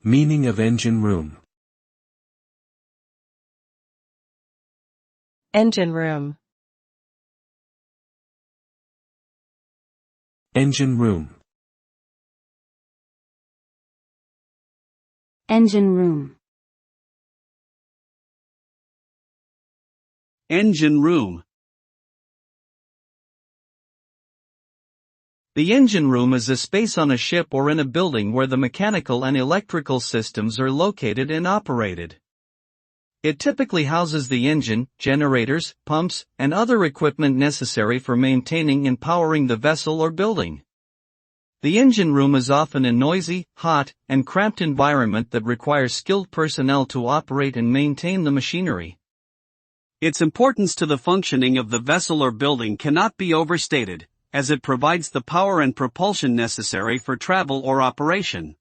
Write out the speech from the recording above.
Meaning of engine room. Engine room. Engine room. Engine room. Engine room. The engine room is a space on a ship or in a building where the mechanical and electrical systems are located and operated. It typically houses the engine, generators, pumps, and other equipment necessary for maintaining and powering the vessel or building. The engine room is often a noisy, hot, and cramped environment that requires skilled personnel to operate and maintain the machinery. Its importance to the functioning of the vessel or building cannot be overstated, as it provides the power and propulsion necessary for travel or operation.